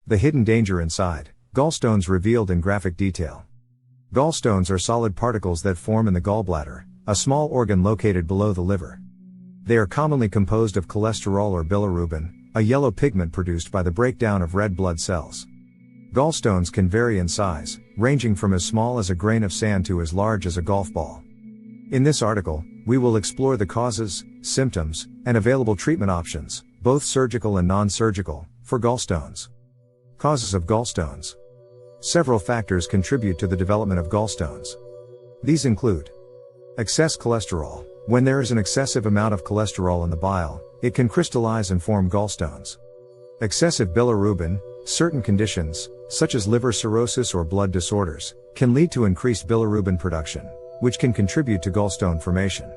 The hidden danger inside, gallstones revealed in graphic detail. Gallstones are solid particles that form in the gallbladder, a small organ located below the liver. They are commonly composed of cholesterol or bilirubin, a yellow pigment produced by the breakdown of red blood cells. Gallstones can vary in size, ranging from as small as a grain of sand to as large as a golf ball. In this article, we will explore the causes, symptoms, and available treatment options, both surgical and non-surgical, for gallstones. Causes of gallstones. Several factors contribute to the development of gallstones. These include excess cholesterol. When there is an excessive amount of cholesterol in the bile, it can crystallize and form gallstones. Excessive bilirubin. Certain conditions, such as liver cirrhosis or blood disorders, can lead to increased bilirubin production, which can contribute to gallstone formation.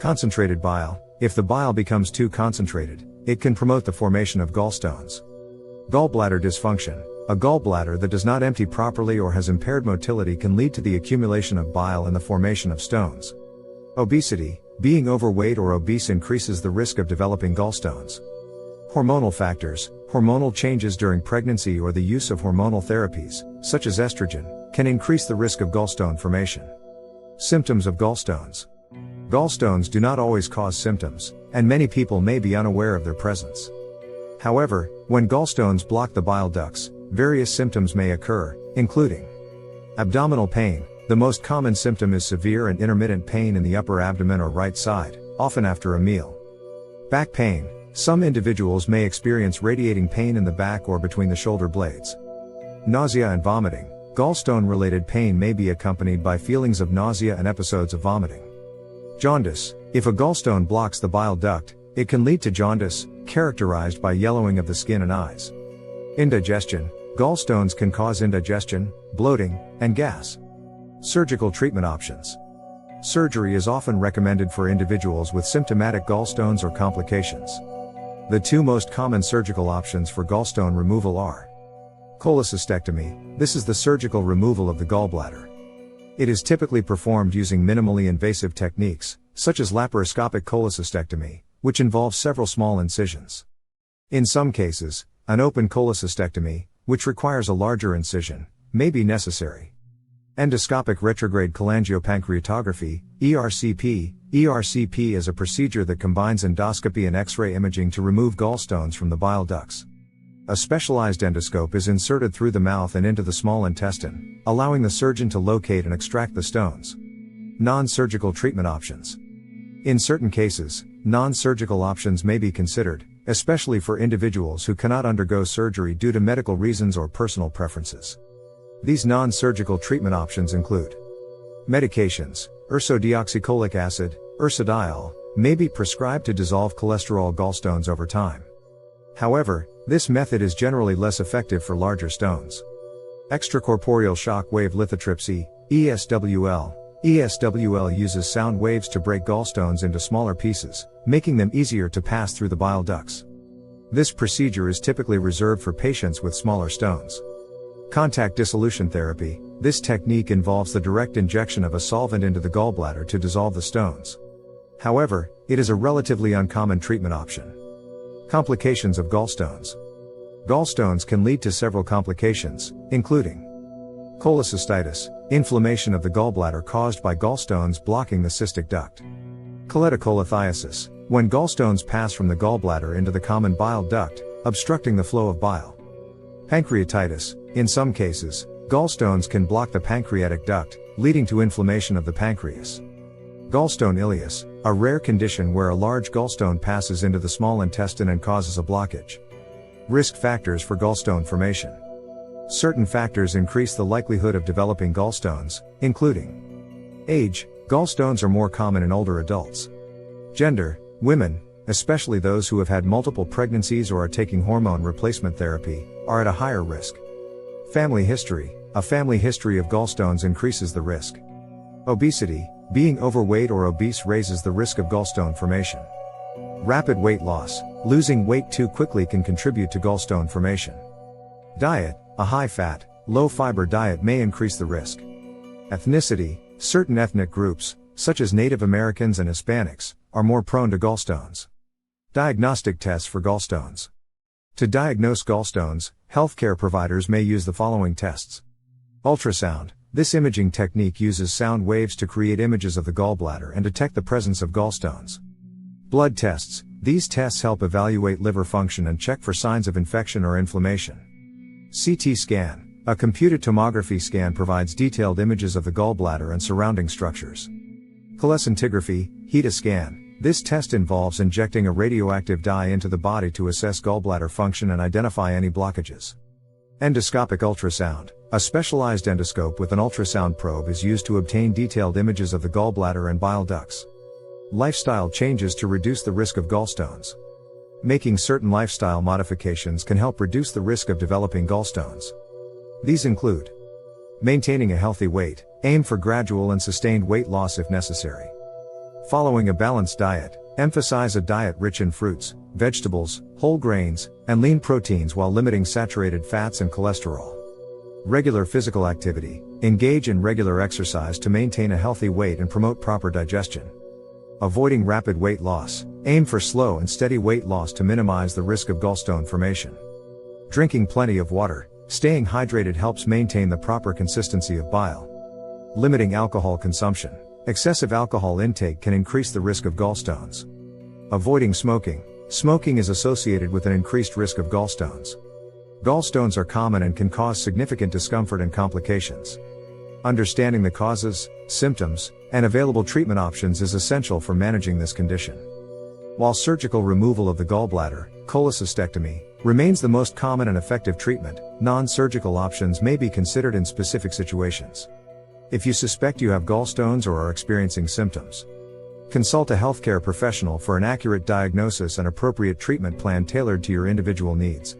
Concentrated bile. If the bile becomes too concentrated, it can promote the formation of gallstones. Gallbladder dysfunction. A gallbladder that does not empty properly or has impaired motility can lead to the accumulation of bile and the formation of stones. Obesity. Being overweight or obese increases the risk of developing gallstones. Hormonal factors. Hormonal changes during pregnancy or the use of hormonal therapies, such as estrogen, can increase the risk of gallstone formation. Symptoms of gallstones. Gallstones do not always cause symptoms, and many people may be unaware of their presence. However, when gallstones block the bile ducts, various symptoms may occur, including abdominal pain. The most common symptom is severe and intermittent pain in the upper abdomen or right side, often after a meal. Back pain. Some individuals may experience radiating pain in the back or between the shoulder blades. Nausea and vomiting. Gallstone-related pain may be accompanied by feelings of nausea and episodes of vomiting. Jaundice. If a gallstone blocks the bile duct, it can lead to jaundice, characterized by yellowing of the skin and eyes. Indigestion. Gallstones can cause indigestion, bloating, and gas. Surgical treatment options. Surgery is often recommended for individuals with symptomatic gallstones or complications. The two most common surgical options for gallstone removal are cholecystectomy. This is the surgical removal of the gallbladder. It is typically performed using minimally invasive techniques, such as laparoscopic cholecystectomy, which involves several small incisions. In some cases, an open cholecystectomy, which requires a larger incision, may be necessary. Endoscopic retrograde cholangiopancreatography, ERCP. ERCP is a procedure that combines endoscopy and X-ray imaging to remove gallstones from the bile ducts. A specialized endoscope is inserted through the mouth and into the small intestine, allowing the surgeon to locate and extract the stones. Non-surgical treatment options. In certain cases, non-surgical options may be considered, especially for individuals who cannot undergo surgery due to medical reasons or personal preferences. These non-surgical treatment options include medications. Ursodeoxycholic acid, ursodiol, may be prescribed to dissolve cholesterol gallstones over time. However, this method is generally less effective for larger stones. Extracorporeal shock wave lithotripsy, ESWL. ESWL uses sound waves to break gallstones into smaller pieces, making them easier to pass through the bile ducts. This procedure is typically reserved for patients with smaller stones. Contact dissolution therapy. This technique involves the direct injection of a solvent into the gallbladder to dissolve the stones. However, it is a relatively uncommon treatment option. Complications of gallstones. Gallstones can lead to several complications, including cholecystitis, inflammation of the gallbladder caused by gallstones blocking the cystic duct. Cholelithiasis, when gallstones pass from the gallbladder into the common bile duct, obstructing the flow of bile. Pancreatitis, in some cases, gallstones can block the pancreatic duct, leading to inflammation of the pancreas. Gallstone ileus, a rare condition where a large gallstone passes into the small intestine and causes a blockage. Risk factors for gallstone formation. Certain factors increase the likelihood of developing gallstones, including age. Gallstones are more common in older adults. Gender. Women, especially those who have had multiple pregnancies or are taking hormone replacement therapy, are at a higher risk. Family history. A family history of gallstones increases the risk. Obesity. Being overweight or obese raises the risk of gallstone formation. Rapid weight loss. Losing weight too quickly can contribute to gallstone formation. Diet. A high-fat, low-fiber diet may increase the risk. Ethnicity. Certain ethnic groups, such as Native Americans and Hispanics, are more prone to gallstones. Diagnostic tests for gallstones. To diagnose gallstones, Healthcare providers may use the following tests. Ultrasound. This imaging technique uses sound waves to create images of the gallbladder and detect the presence of gallstones. Blood tests. These tests help evaluate liver function and check for signs of infection or inflammation. CT scan. A computed tomography scan provides detailed images of the gallbladder and surrounding structures. Cholecintigraphy, HETA scan. This test involves injecting a radioactive dye into the body to assess gallbladder function and identify any blockages. Endoscopic ultrasound. A specialized endoscope with an ultrasound probe is used to obtain detailed images of the gallbladder and bile ducts. Lifestyle changes to reduce the risk of gallstones. Making certain lifestyle modifications can help reduce the risk of developing gallstones. These include maintaining a healthy weight. Aim for gradual and sustained weight loss if necessary. Following a balanced diet. Emphasize a diet rich in fruits, vegetables, whole grains, and lean proteins while limiting saturated fats and cholesterol. Regular physical activity. Engage in regular exercise to maintain a healthy weight and promote proper digestion. Avoiding rapid weight loss. Aim for slow and steady weight loss to minimize the risk of gallstone formation. Drinking plenty of water. Staying hydrated helps maintain the proper consistency of bile. Limiting alcohol consumption. Excessive alcohol intake can increase the risk of gallstones. Avoiding smoking. Smoking is associated with an increased risk of gallstones. Gallstones are common and can cause significant discomfort and complications. Understanding the causes, symptoms, and available treatment options is essential for managing this condition. While surgical removal of the gallbladder, cholecystectomy, remains the most common and effective treatment, non-surgical options may be considered in specific situations. If you suspect you have gallstones or are experiencing symptoms, consult a healthcare professional for an accurate diagnosis and appropriate treatment plan tailored to your individual needs.